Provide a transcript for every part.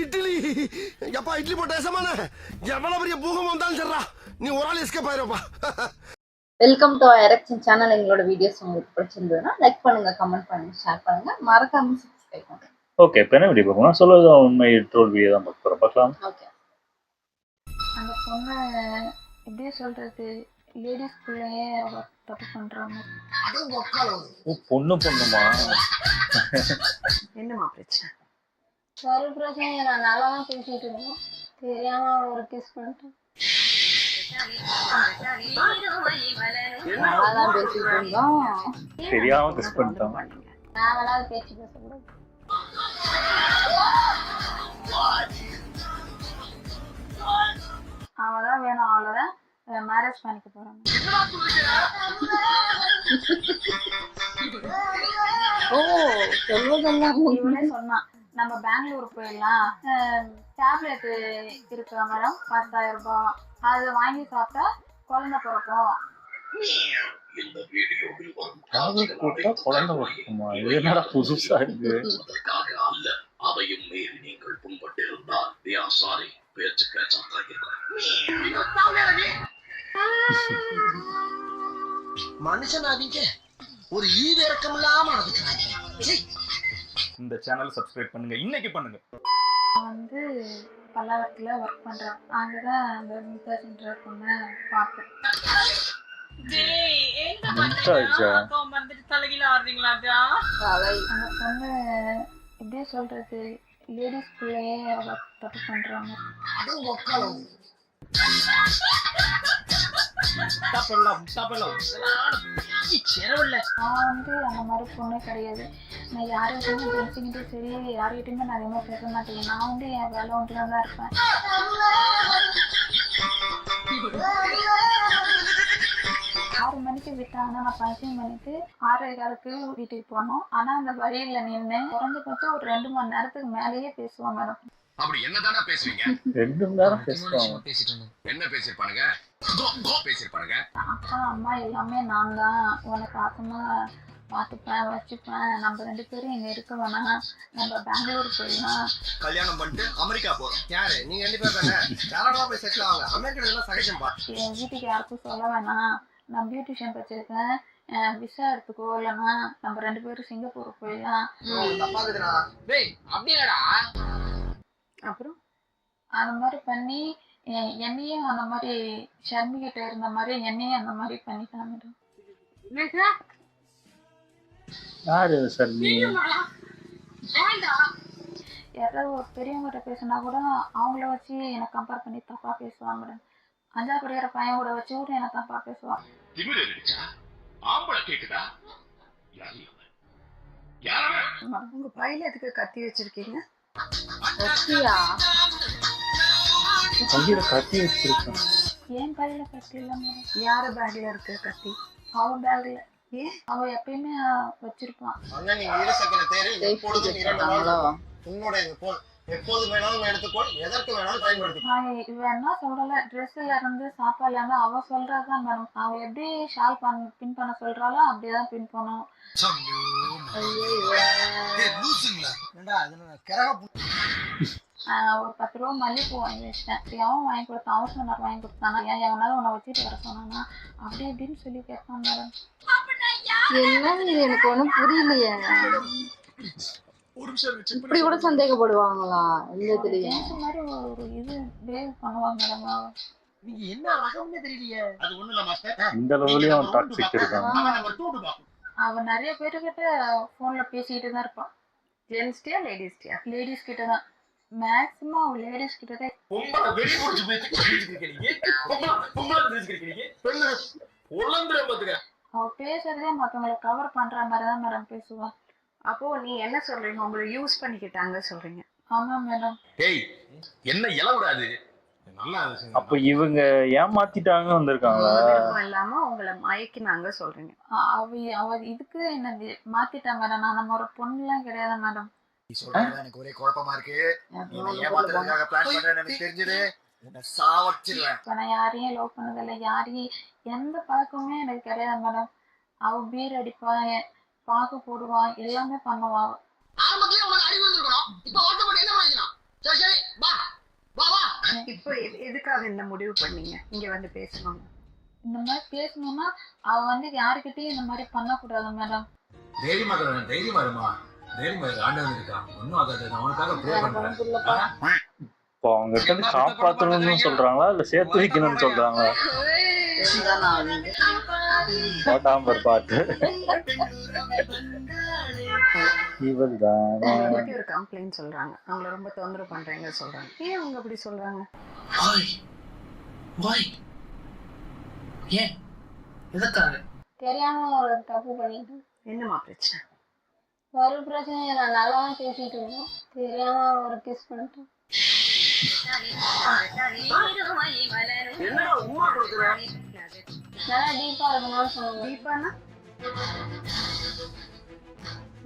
இட்லி எப்பா இட்லி போட்ட சமான எவ்வளவு பெரிய பூகம் வந்தாலும் சரிடா நீ ஒரு ஆள் எஸ்கேப் ஆயிருப்பா. வெல்கம் டு எரக்ஷன் சேனல். எங்களோட வீடியோஸ் உங்களுக்கு பிடிச்சிருந்ததுன்னா லைக் பண்ணுங்க, கமெண்ட் பண்ணுங்க, ஷேர் பண்ணுங்க, மறக்காம சப்ஸ்கிரைப் பண்ணுங்க. ஓகே, இப்போ என்ன வீடியோ பார்க்கணும்? சொல்லுவது உண்மை ட்ரோல் வீடியோ தான் பார்க்கலாம். ஓகே, அந்த பொண்ணை எப்படி சொல்றது, லேடிஸ்குள்ளேயே தப்பு பண்றாங்க. பொண்ணுமா? என்னமா பிரச்சனை? ஒரு பிரச்சனை, நான் நல்லா தான் பேசிட்டு இருந்தேன், தெரியாம ஒரு கிஸ் பண்ணிட்டேன். நல்லாதான் பேசிட்டு இருந்தோம், தெரியாம கிஸ் பண்ணிட்டோம். நான் வேணாலும் பேச்சு பேசக்கூடாது. அவதான் வேணும், அவ்வளவுதான் மேரேஜ் பண்ணிக்க போறாங்க. ஓ சொல்வதெல்லாம் இவனே சொன்னான், நம்ம பெங்களூர் போயிடலாம், டேப்லெட் இருக்கு மேடம் 10,000 ரூபாய், அதை வாங்கி சாப்பிட்டா குழந்தை பிறக்கும். குழந்தை பிறக்குமா? இது என்னடா புதுசா இருக்கு? அதையும் மீறி நீங்கள் புண்பட்டிருந்தால் சாரி பேச்சு மனுஷனாதீங்க ஒரு ஈவிரக்கம் இல்லாம நடந்துக்கிறாங்க. இந்த சேனல் சப்ஸ்கிரைப் பண்ணுங்க, இன்னைக்கு பண்ணுங்க. வந்து பல்லாவரத்துல ஒர்க் பண்றேன், அங்கதான் அந்த மிதா சென்டர் பொண்ணை பார்த்தேன். அந்த பொண்ணு எப்படி சொல்றது, லேடிஸ்குள்ளேயே தப்பு பண்றாங்க. நான் வந்து அந்த மாதிரி பொண்ணே கிடையாது. நான் யார்கிட்டயுமே பேசிக்கிட்டே சரி, யார்கிட்டயுமே நான் அதிகமாக பேச மாட்டேன். நான் வந்து என் வேலை ஒன்றில் தான் இருப்பேன். 6 மணிக்கு விட்டாங்கன்னா நான் பஞ்சம் பண்ணிட்டு 6:15க்கு வீட்டுக்கு போனோம். ஆனா அந்த வழியில நின்று குறைஞ்சபட்சம் ஒரு 2 மணி நேரத்துக்கு மேலேயே பேசுவோம் மேடம். அப்படி என்னதானே பேசுவீங்க? 2 மணி நேரம் பேசுவாங்க. என்ன பேசிருப்பானுங்க? அப்பா அம்மா எல்லாமே நான் தான், உனக்கு பாசமா பார்த்துப்பேன் வச்சுப்பேன், நம்ம 2 பேரும் இங்க இருக்க வேணாம், நம்ம பெங்களூர் போயிடலாம், கல்யாணம் பண்ணிட்டு அமெரிக்கா போறோம். யாரு நீங்க 2 பேர் தானே, தாராளமா போய் செட்டில் ஆகுங்க. அமெரிக்கா சகஜம்பா. என் வீட்டுக்கு யாருக்கும் சொல்ல வேணாம், நான் பியூட்டிஷியன் வச்சிருக்கேன், விசா எடுத்துக்கோ, இல்லைன்னா நம்ம 2 பேரும் சிங்கப்பூர் போயிடலாம். அப்புறம் அந்த மாதிரி பண்ணி என்னையும் அந்த மாதிரி ஷர்மி கிட்ட இருந்த மாதிரி என்னையும் அந்த மாதிரி பண்ணிட்டாங்க. யாரு சர்மி? யாராவது ஒரு பெரியவங்கிட்ட பேசினா கூட அவங்கள வச்சு என்னை கம்பேர் பண்ணி தப்பா பேசுவாங்க மேடம். 5ஆவது படிக்கிற பையன் கூட வச்சு கூட என்னை தப்பா பேசுவான். உங்க பையில எதுக்கு கத்தி வச்சிருக்கீங்க? கத்தியா? கையில கத்தி வச்சிருக்கேன். ஏன் கையில கத்தி இல்லை மேடம். யாரு பேக்ல இருக்கு கத்தி? அவன் பேக்ல. ஏன்? அவன் எப்பயுமே வச்சிருப்பான். எப்போது வேணாலும் எடுத்துக்கோ, எதற்கு வேணாலும் பயன்படுத்தி. இவன் என்ன சொல்றல, ட்ரெஸ்ல இருந்து சாப்பாடுல இருந்து அவ சொல்றதுதான் மேடம். அவ எப்படி ஷால் பின் பண்ண சொல்றாளோ அப்படியேதான் பின் பண்ணும். ஒரு 10 ரூபா மல்லிப்பூ வாங்கி வச்சிட்டேன். எவன் வாங்கி கொடுத்தான்? ஹவுஸ் ஓனர் வாங்கி கொடுத்தானா? ஏன் எவனாலும் உன்னை வச்சுட்டு வர சொன்னானா? அப்படி இப்படின்னு சொல்லி கேட்பான் மேடம். என்ன இது எனக்கு ஒண்ணும் புரியலையே. இப்படி கூட சந்தேகப்படுவாங்களா? இல்ல மாதிரி ஒரு இது பிஹேவ் பண்ணுவாங்க மேடம். நீங்க என்ன ரகம்னு தெரியலையே. அது ஒண்ணு இல்ல மாஸ்டர், இந்த லெவல்லயும் டாக்ஸிக் இருக்கான். அவன் நிறைய பேருக்கிட்ட போன்ல பேசிக்கிட்டு தான் இருப்பான். ஜென்ஸ்டியா லேடிஸ்டியா? லேடிஸ் கிட்ட தான் மேக்ஸிமம். அவன் லேடிஸ் கிட்ட தான். அவ பேசுறதே மத்தவங்களை கவர் பண்ற மாதிரி தான் மேடம் பேசுவான். அப்போ நீ என்ன சொல்றீங்க? உங்களை யூஸ் பண்ணிக்கிட்டாங்க சொல்றீங்க? ஆமா மேடம். என்ன இளவுடாது? அப்ப இவங்க ஏமாத்திட்டாங்க வந்திருக்காங்களா? இல்லாம உங்களை மயக்கினாங்க சொல்றீங்க? அவ இதுக்கு என்ன மாத்திட்டா மேடம். நான் நம்ம ஒரு பொண்ணுலாம் கிடையாது மேடம். எனக்கு ஒரே குழப்பமா இருக்கு. ஏமாத்துறதுக்காக பிளான் பண்றேன்னு எனக்கு தெரிஞ்சது. உன்னை சாவச்சிருவேன். நான் யாரையும் லவ் பண்ணதில்லை, யாரையும் எந்த பழக்கமே எனக்கு கிடையாது மேடம். அவ பீர் அடிப்பான், பாக்கு போடுவான், எல்லாமே பண்ணுவான். ஆரம்பத்திலே உனக்கு அறிவு இருந்திருக்கணும். இப்ப வருத்தப்பட்டு என்ன பிரயோஜனம்? சரி சரி வா வா வா. இப்போ எதுக்காக இந்த முடிவு பண்ணீங்க இங்க வந்து பேசணும்? இந்த மாதிரி பேசணும்னா அவ வந்து யாருக்கிட்டையும் இந்த மாதிரி பண்ணக்கூடாது மேடம். தைரியமா இருமா, தைரியமா இருமா. தைரியமா இரு, ஆண்டவன் இருக்கான். ஒண்ணும் ஆகாது, நான் உனக்காக ப்ரே பண்றேன். இப்போ அவங்க கிட்ட இருந்து காப்பாத்தணும்னு சொல்றாங்களா இல்ல சேர்த்து வைக்கணும்னு சொல்றாங்களா? பாட்டாம்பர் பாட்டு இவள் தான் உங்களை பத்தி ஒரு கம்ப்ளைண்ட் சொல்றாங்க, அவங்கள ரொம்ப தொந்தரவு பண்றீங்க சொல்றாங்க. ஏன் அவங்க அப்படி சொல்றாங்க? ஏன் எதற்காக? தெரியாம ஒரு தப்பு பண்ணிட்டு. என்னமா பிரச்சனை? ஒரு பிரச்சனையும் நான் நல்லா தான் பேசிட்டு இருந்தோம், தெரியாம ஒரு கிஸ் பண்ணிட்டேன். என்னடா உமா கொடுக்குற? நல்லா டீப்பா இருக்கணும்னு சொன்னாங்க. தீபானா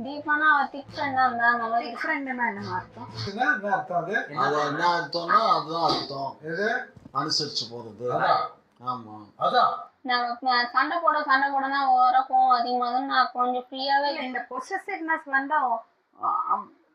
டீப்பானா அவ திக் ஃப்ரெண்டா இருந்தா நல்லா இருக்கு. ஃப்ரெண்ட்னா என்ன அர்த்தம்? அது என்ன அர்த்தம்னா அதுதான் அர்த்தம். அனுசரிச்சு போறது. ஆமா அதான் நம்ம சண்டை போடனா ஓவரா கோவம் அதிகமாகும். நான் கொஞ்சம் ஃப்ரீயாவே இந்த பொசசிவ்னஸ் வந்து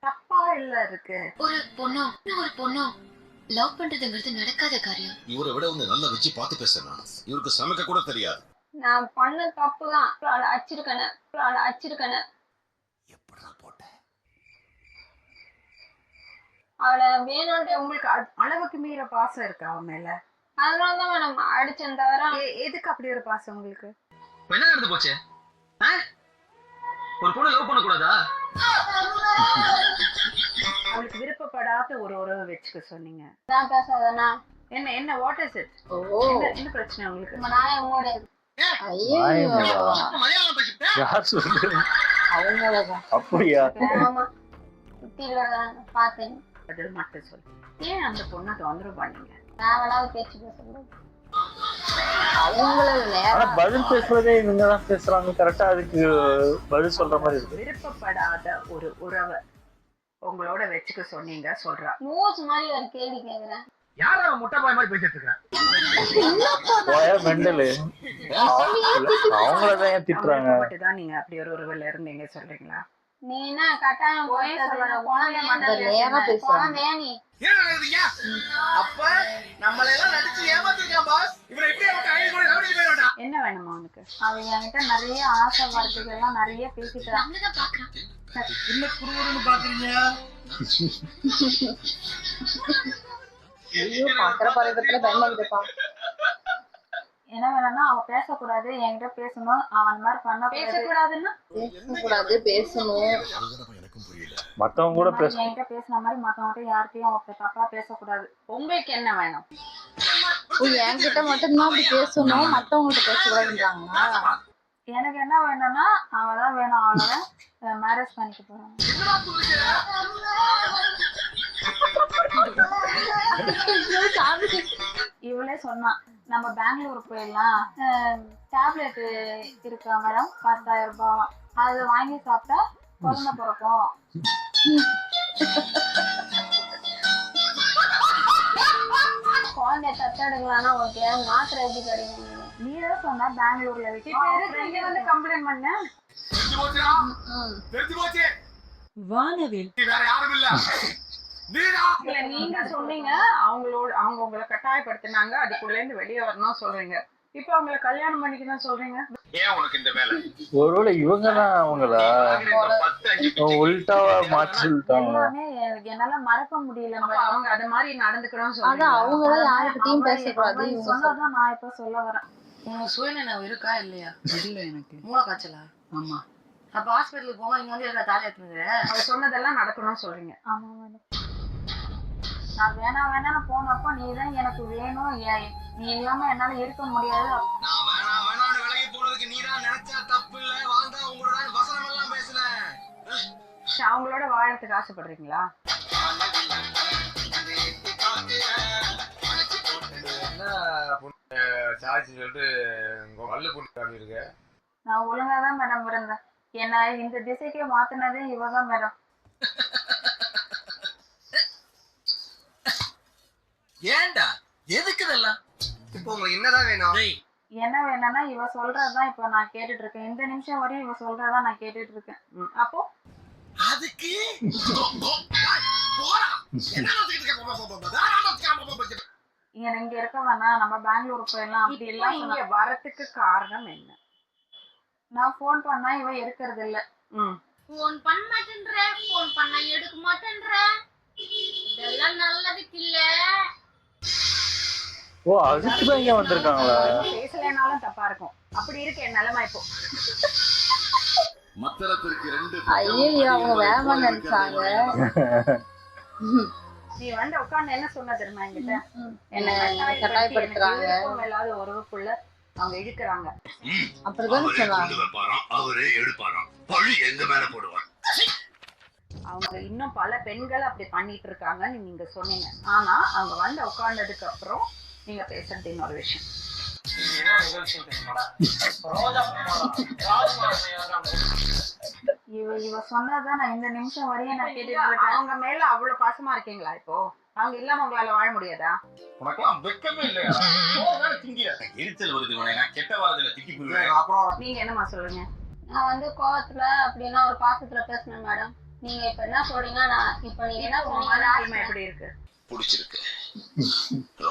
தப்பா இல்ல இருக்கு. ஒரு பொண்ணோ லவ் பண்றதுங்கிறது நடக்காத காரியம். இவரை விட ஒண்ணு நல்லா வச்சு பார்த்து பேசுறேன். இவருக்கு சமைக்க கூட தெரியாது. நான் பண்ண தப்பு தான். அடிச்சிருக்கேன். எப்படா போட்ட? அவளை வேணும்ட்டு உங்களுக்கு அளவுக்கு மீற பாசம் இருக்கா அவன் மேல? அதனாலதான் மேடம் அடிச்சேன் தவிர. எதுக்கு அப்படி ஒரு பாசம் உங்களுக்கு? என்ன நடந்து போச்சு? ஒரு பொண்ணு லவ் பண்ண கூடாதா? அவளுக்கு விருப்பப்படாத ஒரு உறவு வச்சுக்க சொன்னீங்க. நான் பேசாதனா என்ன வாட் இஸ் இட்? என்ன பிரச்சனை உங்களுக்கு? நான் உங்களோட மலையாளம் பேசிட்டேன். யார் சொல்றது? அவங்களதான். அப்படியா? ஆமா பார்த்தேன். அது மட்டும் சொல்லு. ஏன் அந்த பொண்ணை தொந்தரவு பண்ணீங்க? தேவையில்லாத பேச்சு பேசுறது. அவங்கள ஆனா பதில் பேசுறதே இவங்கதான் பேசுறாங்க கரெக்டா. அதுக்கு பதில் சொல்ற மாதிரி இருக்கு. விருப்பப்படாத ஒரு உறவை உங்களோட வச்சுக்க சொன்னீங்க சொல்றா. மூச்சு மாதிரி ஒரு கேள்வி கேக்குறேன். யார முட்டை பாய் மாதிரி பேசிட்டு இருக்க? மெண்டலு அவங்களதான் ஏன் திட்டுறாங்க? மட்டும்தான் நீங்க அப்படி ஒரு உறவுல இருந்தீங்க சொல்றீங்களா? நீ என்ன கட்டாயம் போய் சொல்லணும். நேரா பேசுறாங்க. நீ ஏன் நடக்குதுங்க? அப்ப நம்மள எல்லாம் நடிச்சு ஏமாத்திருக்கான் பாஸ். இவரை எப்படி அவன் ஐடி கூட ரவுடி போயிடுடா. என்ன வேணுமா உனக்கு? அவ என்கிட்ட நிறைய ஆசை வார்த்தைகள் எல்லாம் நிறைய பேசிட்டான். நம்மளதான் பாக்குறான். என்ன குறுகுறுன்னு பாக்குறீங்க? ஐயோ பாக்குற பருவத்துல பயமாகுதுப்பா. என்ன வேணும்னா அவ பேசக்கூடாது, என்கிட்ட பேசணும். அவன் மாதிரி பண்ண பேசக்கூடாதுன்னா பேசக்கூடாது, பேசணும். எனக்கும் புரியல. மத்தவங்க கூட பேச என்கிட்ட பேசுன மாதிரி மத்தவங்கிட்ட யார்கிட்டயும் தப்பா பேசக்கூடாது. உங்களுக்கு என்ன வேணும்? என்கிட்ட மட்டும்தான் அப்படி பேசணும், மத்தவங்ககிட்ட பேசக்கூடாதுன்றாங்களா? எனக்கு என்ன வேணும்னா அவதான் வேணும். அவ்வளவுதான். மேரேஜ் பண்ணிக்க போறாங்க. இவளே சொன்னான் நம்ம பெங்களூர் போயிடலாம், டேப்லெட் இருக்கா மேடம் 10,000 ரூபாய், அது வாங்கி சாப்பிட்டா குழந்தை பிறக்கும். குழந்தைய தத்தெடுக்கலாம்னா ஓகே, மாத்திரை எப்படி கிடைக்கும்? நீதான் சொன்னா பெங்களூர்ல வந்து கம்ப்ளைண்ட் பண்ண. வானவில் வேற யாரும் இல்ல. இல்ல நீங்க சொன்னீங்க அவங்க உங்களை கட்டாயப்படுத்தினாங்க, அதுக்குள்ள இருந்து வெளியே வரணும் சொல்றீங்க. இப்ப அவங்களை கல்யாணம் பண்ணிக்கணும் சொல்றீங்க. ஏன் உனக்கு இந்த வேலை? ஒருவேளை இவங்கதான் அவங்களா உள்டாவா மாற்றி சொல்லிட்டாங்க. எல்லாமே என்னால மறக்க முடியல. அவங்க அது மாதிரி நடந்துக்கணும் அதான் சொல்றீங்க. அவங்களாம் யாருக்கிட்டையும் பேசக்கூடாது. சொன்னதான் நான் இப்ப சொல்ல வரேன். உனக்கு சுயநினைவு இருக்கா இல்லையா? இல்ல எனக்கு மூளை காய்ச்சலா? ஆமா. அப்ப ஹாஸ்பிட்டலுக்கு போக இங்க வந்து எல்லாம் தாலி எடுத்துங்க. அவ சொன்னதெல்லாம் நடக்கணும்னு சொல்றீங்க. ஆமா மேடம். நான் வேணாம்னு போனப்போ நீதான் எனக்கு வேணும், நீ இல்லாம என்னால இருக்க முடியாது. நான் வேணாம்னு விலகி போனதுக்கு நீதான் நினைச்சா தப்பு இல்ல, வாழ்ந்தா உங்களோட வசனம் எல்லாம் பேசுனேன். அவங்களோட வாழறதுக்கு ஆசைப்படுறீங்களா? நான் ஒழுங்காதான் மேடம் இருந்தேன். என்ன இந்த திசைக்கே மாத்தினதே இவதான் மேடம். ஏன்டா எதுக்கு இதெல்லாம்? இப்போ உங்களுக்கு என்னதான் வேணும்? என்ன வேணும்னா இவ சொல்றதுதான் இப்ப நான் கேட்டுட்டு இருக்கேன். இந்த நிமிஷம் வரையும் இவ சொல்றதான் நான் கேட்டுட்டு இருக்கேன். அப்போ அதுக்கு இங்க இருக்க வேணாம், நம்ம பெங்களூர் போயிடலாம் அப்படி எல்லாம் இங்க வரத்துக்கு காரணம் என்ன? நான் போன் பண்ணா இவன் எடுக்கிறது இல்ல. போன் பண்ண மாட்டேன்ற, போன் பண்ணா எடுக்க மாட்டேன்ற, இதெல்லாம் நல்லதுக்கு இல்ல. ஓ அதுக்குதான் இங்க வந்திருக்காங்களா? பேசலனாலும் தப்பா இருக்கும். அப்படி இருக்கு என் நிலைமை இப்போ. ஐயோ அவங்க வேகமா நினைச்சாங்க. நீ வந்து உட்கார்ந்து என்ன சொன்ன தெரியுமா என்கிட்ட? என்ன கட்டாயப்படுத்துறாங்க. இல்லாத உறவுக்குள்ள அவங்க இழுக்கிறாங்க. அப்படிதான் சொன்னாங்க. அவரே எடுப்பாராம், பழி எங்க மேல போடுவார். அவங்க இன்னும் பல பெண்கள் அப்படி பண்ணிட்டு இருக்காங்கன்னு நீங்க சொன்னீங்க. ஆனா அவங்க வந்து உட்கார்ந்ததுக்கு அப்புறம் நீங்க பேசுறது இன்னொரு விஷயம். இவ சொன்னதான் நான் இந்த நிமிஷம் வரையும் நான் கேட்டுட்டு இருக்கேன். அவங்க மேல அவ்வளவு பாசமா இருக்கீங்களா இப்போ? அவங்க இல்லாம உங்களால வாழ முடியாதா? உனக்கெல்லாம் வெக்கமே இல்லையா? எரிச்சல் வருது உனக்கு, நான் கெட்ட வாரத்துல திக்கி போடுவேன். அப்புறம் நீங்க என்னமா சொல்லுங்க? நான் வந்து கோவத்துல அப்படின்னா ஒரு பாசத்துல பேசினேன் மேடம். நீங்க இப்ப என்ன சொல்றீங்க? நான் இப்ப நீங்க என்ன உங்க சொன்னீங்க? மனநிலைமை எப்படி இருக்கு? பிடிச்சிருக்கு,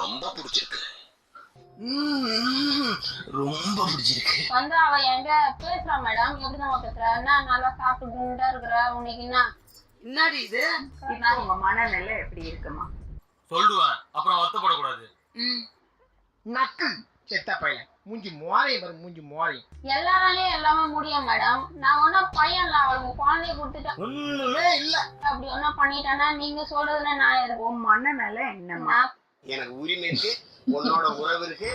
ரொம்ப பிடிச்சிருக்கு, ரொம்ப பிடிச்சிருக்கு. வந்து அவ எங்க பேசுறா மேடம்? எப்படி நம்ம பேசுற? என்ன நல்லா சாப்பிட்டு குண்டா இருக்கிற, உனக்கு என்ன என்னடி இது? இப்போ உங்க மனநிலை எப்படி இருக்குமா? சொல்லுவேன், அப்புறம் வருத்தப்படக்கூடாது. நக்கு செத்த பையன் மூஞ்சி மோரையும் பாரு, மூஞ்சி மோரையும். எல்லாராலையும் எல்லாமே முடியும் மேடம். நான் ஒன்னும் பையன்ல அவளுக்கு குழந்தைய கொடுத்துட்டேன், ஒண்ணுமே இல்ல. அப்படி ஒன்னா பண்ணிட்டேன்னா நீங்க சொல்றதுல நான் இருக்கேன். உன் மனநிலை என்னமா? எனக்கு உரிமை இருக்கு, உன்னோட உறவு இருக்கு,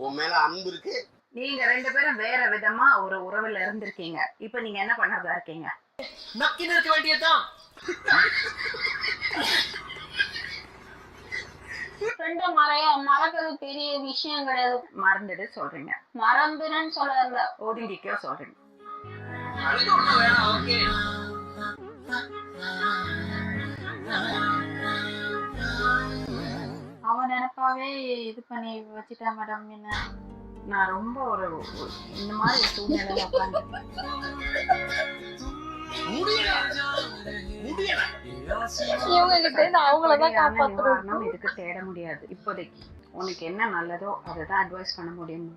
உன் மேல அன்பு இருக்கு. நீங்க ரெண்டு பேரும் வேற விதமா ஒரு உறவுல இருந்திருக்கீங்க. இப்ப நீங்க என்ன பண்றதா இருக்கீங்க? நக்கின்னு இருக்க வேண்டியதுதான். ஃப்ரெண்ட மறக்கிறது பெரிய விஷயம் கிடையாது. மறந்துட்டு சொல்றீங்க, மறந்துன்னு சொல்றதில்ல, ஒதுங்கிக்கோ சொல்றீங்க. அவன் நினைப்பாவே இது பண்ணி வச்சுட்டா மேடம். என்ன நான் ரொம்ப ஒரு இந்த மாதிரி சூழ்நிலையில உட்காந்துருக்கேன். இவங்க கிட்ட இருந்து அவங்களதான் காப்பாற்றணும். நிவாரணம் இதுக்கு தேட முடியாது இப்போதைக்கு. உனக்கு என்ன நல்லதோ அதை தான் அட்வைஸ் பண்ண முடியும்.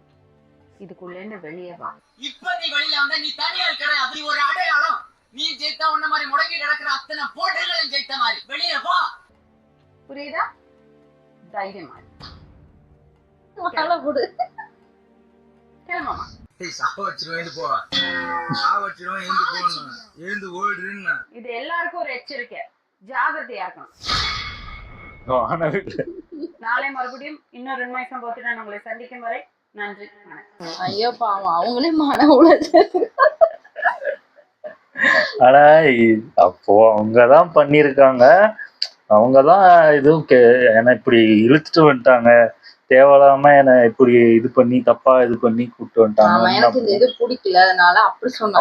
இதுக்குள்ள இருந்து வெளியே வா. இப்ப நீ வெளியில வந்தா நீ தனியா இருக்கிற, அது ஒரு அடையாளம். நீ ஜெயித்தா உன்ன மாதிரி முடங்கி கிடக்குற அத்தனை போட்டிகளும் ஜெயித்த மாதிரி வெளியே வா. புரியுதா? தைரியமா கிளம்பமா. இது எல்லாருக்கும் ஒரு எச்சரிக்கை, ஜாகிரதையா இருக்கணும். நாளை மறுபடியும் இன்னொரு உண்மை சம்பவத்துடன் உங்களை சந்திக்கும் வரை நன்றி, வணக்கம். ஐயோ பாவம் அவங்களே மன உளைச்சல். ஆனா அப்போ அவங்கதான் பண்ணிருக்காங்க, அவங்கதான் இதுவும் என்ன இப்படி இழுத்துட்டு வந்துட்டாங்க, தேவையில்லாம என்ன இப்படி இது பண்ணி தப்பா இது பண்ணி கூப்பிட்டு வந்துட்டாங்க. எனக்கு இந்த இது பிடிக்கல, அதனால அப்படி சொன்ன.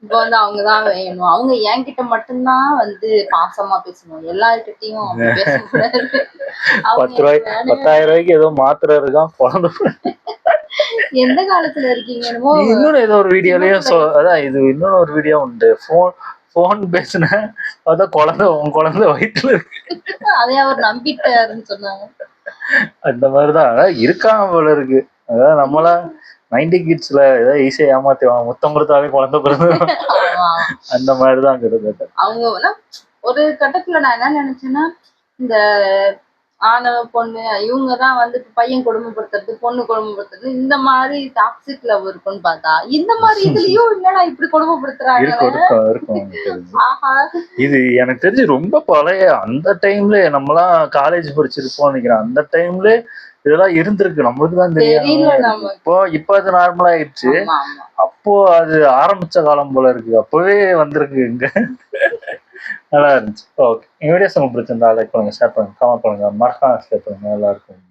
இப்ப வந்து அவங்கதான் வேணும். அவங்க என்கிட்ட மட்டும்தான் வந்து பாசமா பேசணும், எல்லார்கிட்டையும் பேசக்கூடாது. 10,000 ரூபாய்க்கு ஏதோ மாத்திரை இருக்கான் குழந்தை. எந்த காலத்துல இருக்கீங்க? இன்னொன்னு ஏதோ ஒரு வீடியோலயும் அதான் இது இன்னொன்னு ஒரு வீடியோ உண்டு. போன் பேசுன அதான் குழந்தை உன் குழந்தை வயிற்றுல இருக்கு, அதே அவர் நம்பிட்டாருன்னு சொன்னாங்க. அந்த மாதிரிதான் இருக்காங்க போல இருக்கு. அதாவது நம்மளா 90 கிட்ஸ்ல ஏதாவது ஈஸியா ஏமாத்துவாங்க, முத்தம் கொடுத்தாலே குழந்தை பிறகு அந்த மாதிரிதான் கிட்டத்தட்ட. அவங்க ஒரு கட்டத்துல நான் என்ன நினைச்சேன்னா, இந்த ஆணவ பொண்ணு இவங்கதான் வந்து பையன் கொடுமைப்படுத்துறது, பொண்ணு கொடுமைப்படுத்துறது, இந்த மாதிரி டாக்ஸிக் லவ் இருக்குன்னு பார்த்தா இந்த மாதிரி இதுலயும் இல்லடா இப்படி கொடுமைப்படுத்துறாங்க. இது எனக்கு தெரிஞ்சு ரொம்ப பழைய அந்த டைம்ல நம்மலாம் காலேஜ் படிச்சிருப்போம் நினைக்கிறேன். அந்த டைம்ல இதெல்லாம் இருந்திருக்கு, நம்மளுக்கு தான் தெரியும். இப்போ அது நார்மலா ஆயிடுச்சு. அப்போ அது ஆரம்பிச்ச காலம் போல இருக்கு, அப்பவே வந்திருக்கு இங்க. நல்லா இருந்துச்சு. ஓகே, வீடியோஸ் உங்களுக்கு பிடிச்சிருந்தா லைக் பண்ணுங்க, ஷேர் பண்ணுங்க, கமெண்ட் பண்ணுங்க, மறக்காம ஷேர் பண்ணுங்க. நல்லா இருக்கும்.